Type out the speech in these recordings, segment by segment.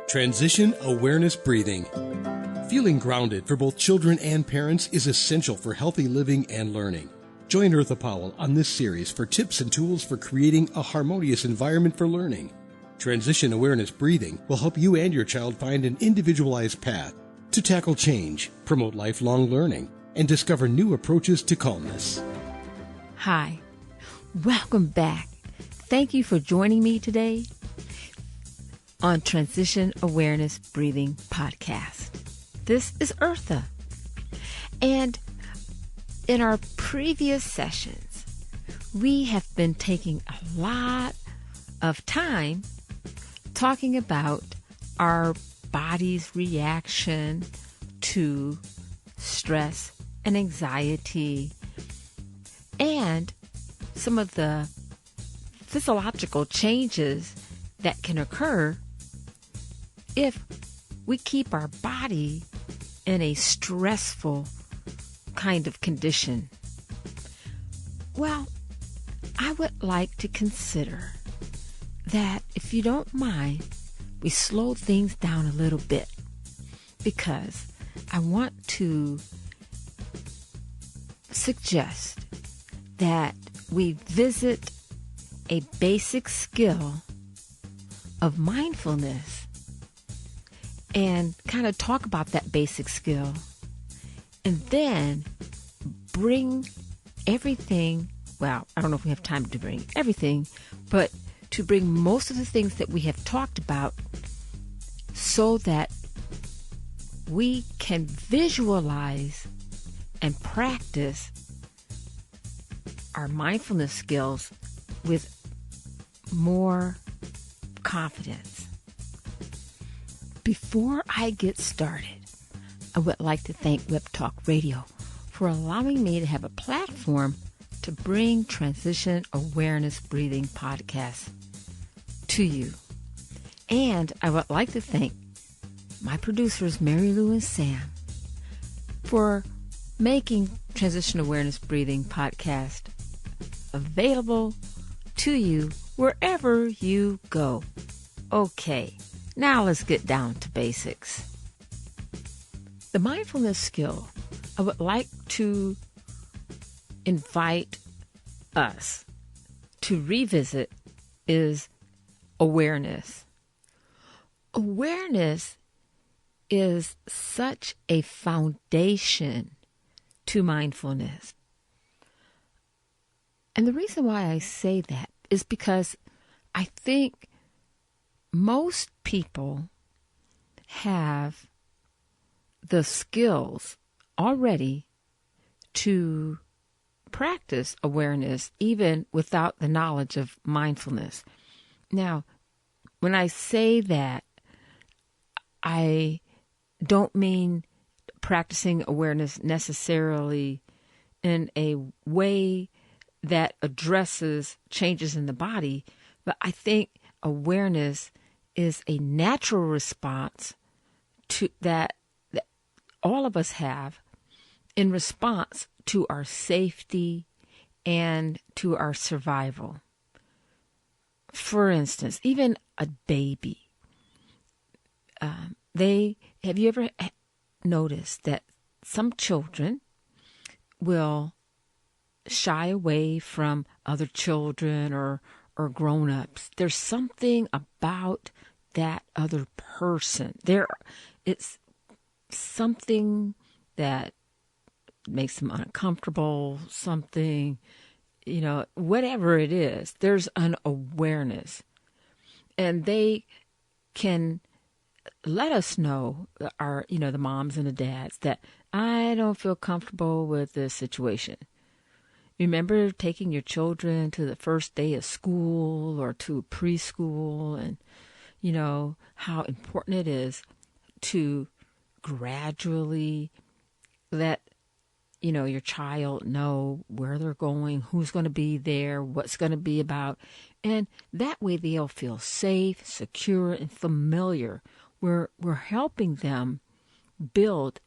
Transition awareness breathing. Feeling grounded for both children and parents is essential for healthy living and learning. Join Eartha Powell on this series for tips and tools for creating a harmonious environment for learning. Transition awareness breathing will help you and your child find an individualized path to tackle change, promote lifelong learning, and discover new approaches to calmness. Hi, welcome back. Thank you for joining me today on Transition Awareness Breathing Podcast. This is Eartha. And in our previous sessions, we have been taking a lot of time talking about our body's reaction to stress and anxiety and some of the physiological changes that can occur if we keep our body in a stressful kind of condition. Well, I would like to consider that, if you don't mind, we slow things down a little bit, because I want to suggest that we visit a basic skill of mindfulness and kind of talk about that basic skill, and then bring everything, well, I don't know if we have time to bring everything, but to bring most of the things that we have talked about so that we can visualize and practice our mindfulness skills with more confidence. Before I get started, I would like to thank Web Talk Radio for allowing me to have a platform to bring Transition Awareness Breathing Podcast to you. And I would like to thank my producers, Mary Lou and Sam, for making Transition Awareness Breathing Podcast available to you wherever you go. Okay, now let's get down to basics. The mindfulness skill I would like to invite us to revisit is awareness. Awareness is such a foundation to mindfulness. And the reason why I say that is because I think most people have the skills already to practice awareness even without the knowledge of mindfulness. Now, when I say that, I don't mean practicing awareness necessarily in a way that addresses changes in the body, but I think awareness is a natural response to that all of us have in response to our safety and to our survival. For instance, even a baby, have you ever noticed that some children will shy away from other children or grown-ups? There's something about that other person. It's something that makes them uncomfortable, something, whatever it is, there's an awareness. And they can let us know, the moms and the dads, that I don't feel comfortable with this situation. Remember taking your children to the first day of school or to preschool, and, how important it is to gradually let, your child know where they're going, who's going to be there, what's going to be about. And that way they'll feel safe, secure, and familiar. We're helping them build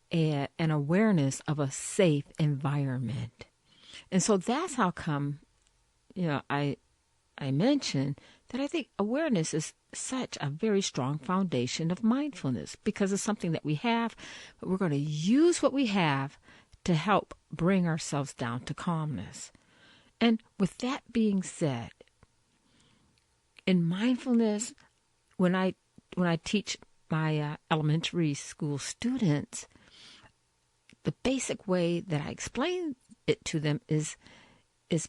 an awareness of a safe environment. And so that's how come, I I mentioned that I think awareness is such a very strong foundation of mindfulness because it's something that we have, but we're going to use what we have to help bring ourselves down to calmness. And with that being said, in mindfulness, when I teach my elementary school students, the basic way that I explain it to them is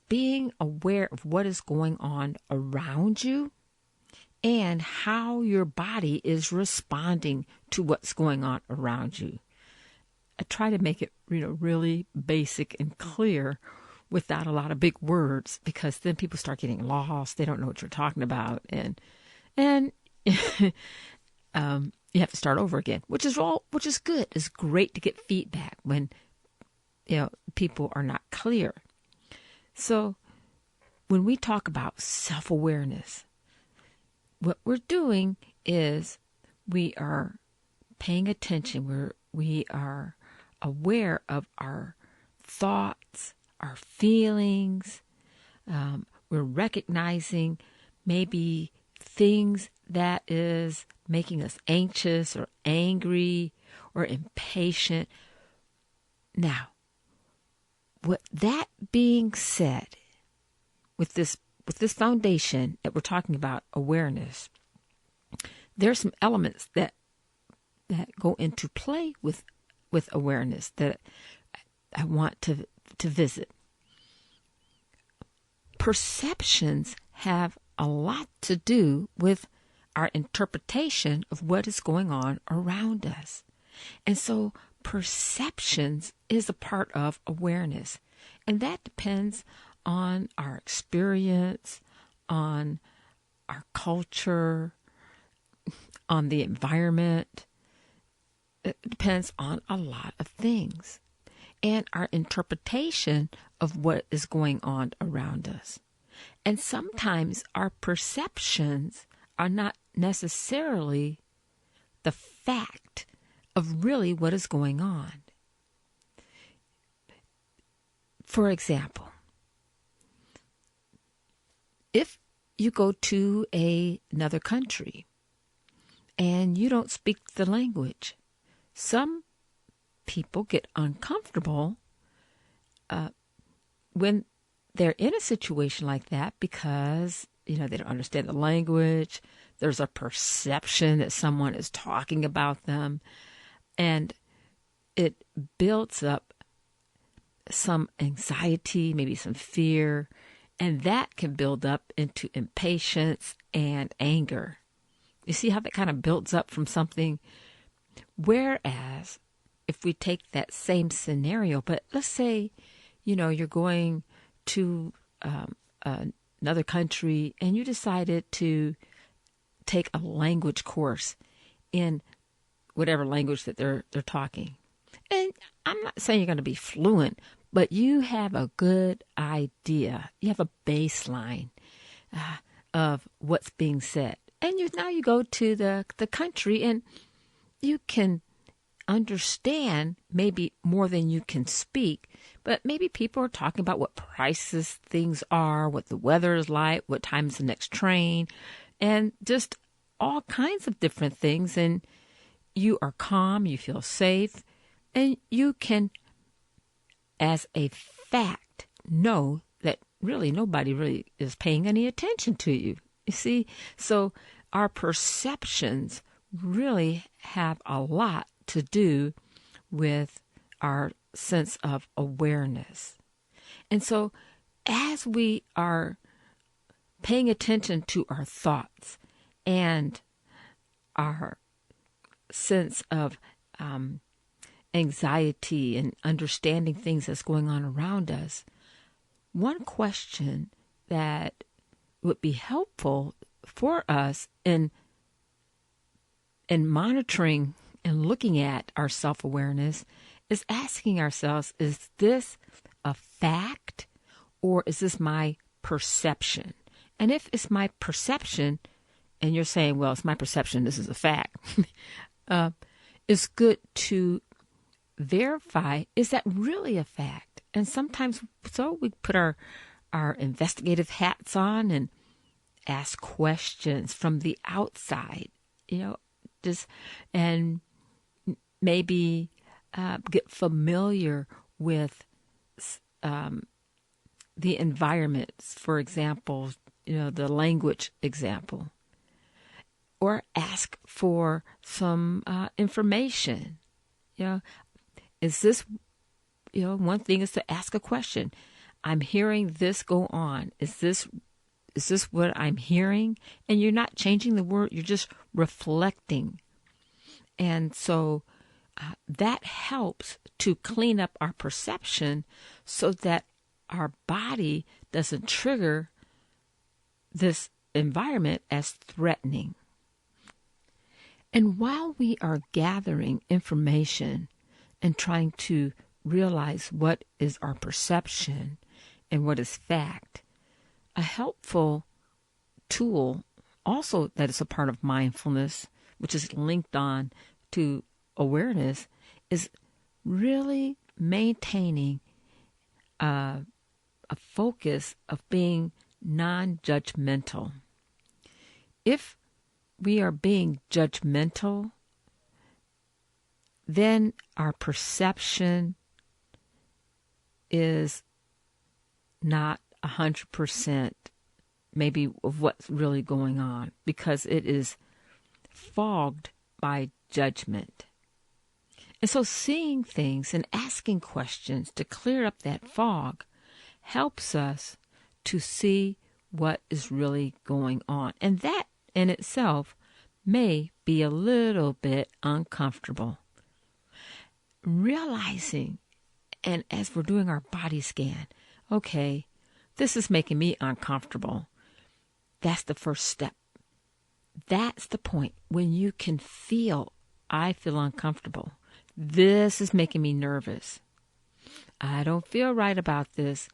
being aware of what is going on around you and how your body is responding to what's going on around you. I try to make it, really basic and clear without a lot of big words, because then people start getting lost. They don't know what you're talking about, and you have to start over again, which is good. It's great to get feedback when people are not clear. So when we talk about self-awareness, what we're doing is we are paying attention. We are aware of our thoughts, our feelings. We're recognizing maybe things that is making us anxious or angry or impatient. Now, with that being said, with this foundation that we're talking about, awareness, there's some elements that go into play with awareness that I want to visit. Perceptions have a lot to do with our interpretation of what is going on around us. And so perceptions is a part of awareness. And that depends on our experience, on our culture, on the environment. It depends on a lot of things. And our interpretation of what is going on around us. And sometimes our perceptions are not necessarily the fact of really what is going on. For example, if you go to another country and you don't speak the language, some people get uncomfortable when they're in a situation like that because, they don't understand the language. There's a perception that someone is talking about them, and it builds up some anxiety, maybe some fear, and that can build up into impatience and anger. You see how that kind of builds up from something? Whereas if we take that same scenario, but let's say, you're going to another country and you decided to take a language course in whatever language that they're talking. And I'm not saying you're going to be fluent, but you have a good idea. You have a baseline of what's being said. And now you go to the country and you can understand maybe more than you can speak, but maybe people are talking about what prices things are, what the weather is like, what time is the next train, and just all kinds of different things. And you are calm, you feel safe, and you can, as a fact, know that really nobody really is paying any attention to you. You see, so our perceptions really have a lot to do with our sense of awareness. And so as we are paying attention to our thoughts and our sense of anxiety and understanding things that's going on around us, one question that would be helpful for us in monitoring and looking at our self-awareness is asking ourselves, is this a fact or is this my perception? And if it's my perception, and you're saying, well, it's my perception, this is a fact, it's good to verify, is that really a fact? And sometimes, so we put our investigative hats on and ask questions from the outside, and maybe get familiar with the environments, for example, the language example, or ask for some information. Is this, one thing is to ask a question. I'm hearing this go on. Is this what I'm hearing? And you're not changing the word, you're just reflecting. And so that helps to clean up our perception so that our body doesn't trigger this environment as threatening. And while we are gathering information and trying to realize what is our perception and what is fact, a helpful tool also that is a part of mindfulness, which is linked on to awareness, is really maintaining a focus of being non-judgmental. If we are being judgmental, then our perception is not 100% maybe of what's really going on, because it is fogged by judgment. And so seeing things and asking questions to clear up that fog helps us to see what is really going on. And that in itself may be a little bit uncomfortable. Realizing, and as we're doing our body scan, okay, this is making me uncomfortable. That's the first step. That's the point when you can feel, I feel uncomfortable. This is making me nervous. I don't feel right about this.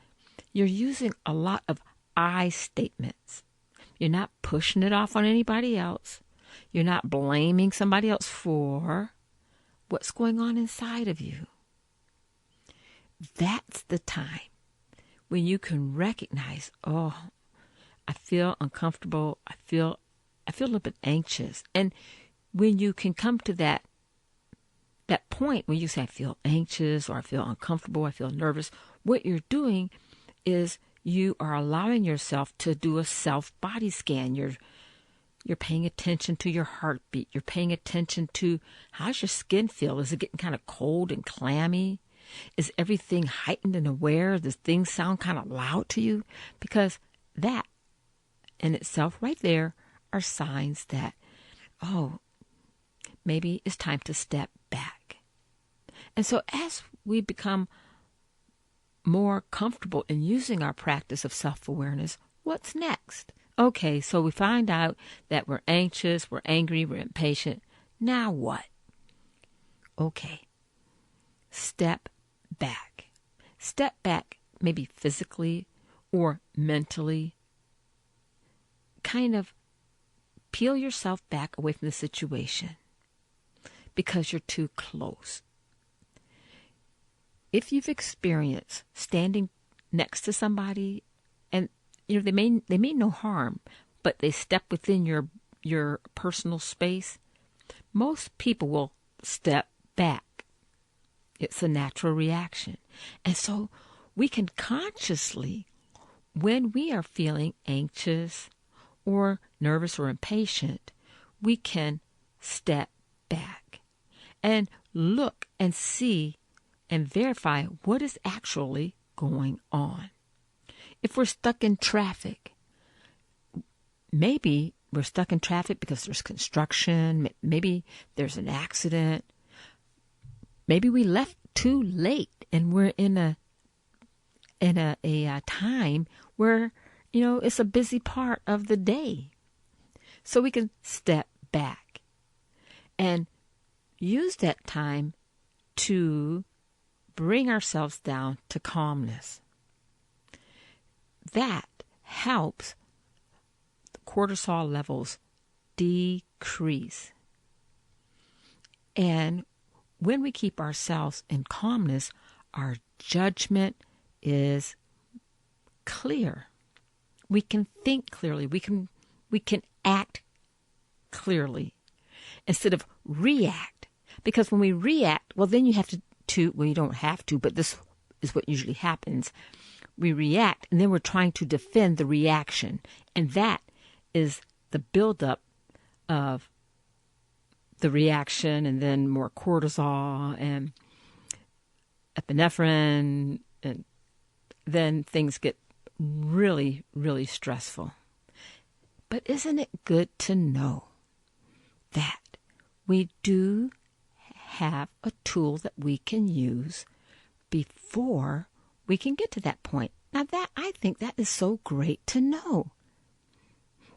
You're using a lot of I statements. You're not pushing it off on anybody else. You're not blaming somebody else for what's going on inside of you. That's the time when you can recognize, oh, I feel uncomfortable. I feel a little bit anxious. And when you can come to that point where you say, I feel anxious, or I feel uncomfortable, I feel nervous, what you're doing is you are allowing yourself to do a self-body scan. You're paying attention to your heartbeat. You're paying attention to, how's your skin feel? Is it getting kind of cold and clammy? Is everything heightened and aware? Does things sound kind of loud to you? Because that in itself right there are signs that, oh, maybe it's time to step back. And so as we become more comfortable in using our practice of self-awareness, what's next? Okay, so we find out that we're anxious, we're angry, we're impatient. Now what? Okay, step back. Step back, maybe physically or mentally. Kind of peel yourself back away from the situation because you're too close. If you've experienced standing next to somebody and they mean no harm, but they step within your personal space, most people will step back. It's a natural reaction. And so we can consciously, when we are feeling anxious or nervous or impatient, we can step back and look and see and verify what is actually going on. If we're stuck in traffic, maybe we're stuck in traffic because there's construction, maybe there's an accident, maybe we left too late and we're in a time where, it's a busy part of the day. So we can step back and use that time to bring ourselves down to calmness. That helps the cortisol levels decrease. And when we keep ourselves in calmness, our judgment is clear. We can think clearly. We can we can act clearly instead of react. Because when we react, well, then you have well, you don't have to, but this is what usually happens. We react, and then we're trying to defend the reaction. And that is the buildup of the reaction, and then more cortisol and epinephrine, and then things get really, really stressful. But isn't it good to know that we do have a tool that we can use before we can get to that point? Now I think that is so great to know,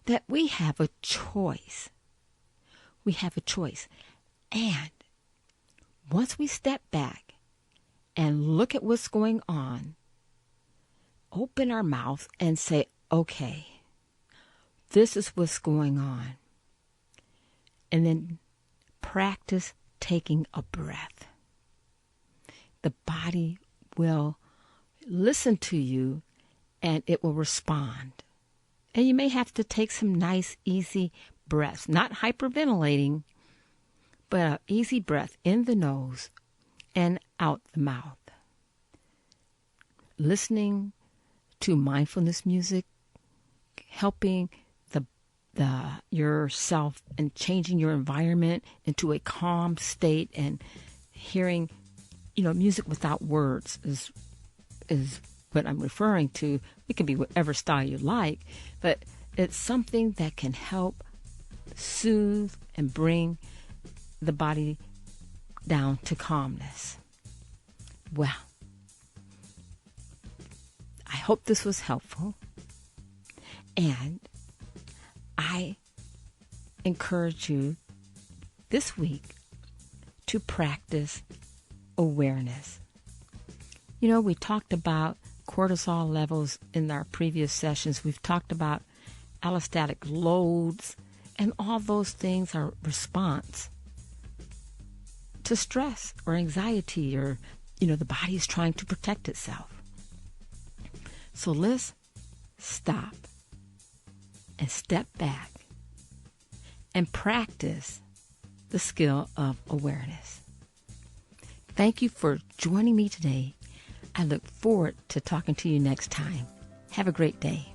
that we have a choice. We have a choice. And once we step back and look at what's going on, open our mouth and say, okay, this is what's going on. And then practice taking a breath. The body will listen to you and it will respond. And you may have to take some nice, easy breaths, not hyperventilating, but an easy breath in the nose and out the mouth. Listening to mindfulness music, helping yourself and changing your environment into a calm state, and hearing, music without words is what I'm referring to. It can be whatever style you like, but it's something that can help soothe and bring the body down to calmness. Well, I hope this was helpful, and I encourage you this week to practice awareness. We talked about cortisol levels in our previous sessions. We've talked about allostatic loads, and all those things are response to stress or anxiety, or, the body is trying to protect itself. So let's stop and step back and practice the skill of awareness. Thank you for joining me today. I look forward to talking to you next time. Have a great day.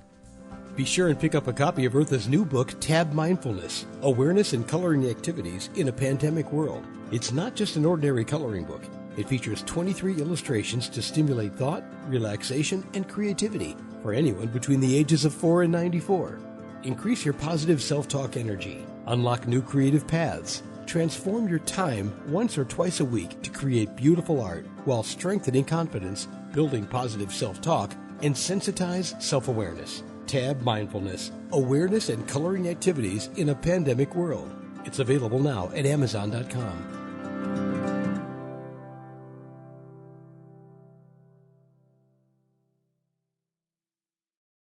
Be sure and pick up a copy of Eartha's new book, Tab Mindfulness, Awareness and Coloring Activities in a Pandemic World. It's not just an ordinary coloring book. It features 23 illustrations to stimulate thought, relaxation, and creativity for anyone between the ages of 4 and 94. Increase your positive self-talk energy. Unlock new creative paths. Transform your time once or twice a week to create beautiful art while strengthening confidence, building positive self-talk, and sensitize self-awareness. Tab Mindfulness, Awareness and Coloring Activities in a Pandemic World. It's available now at Amazon.com.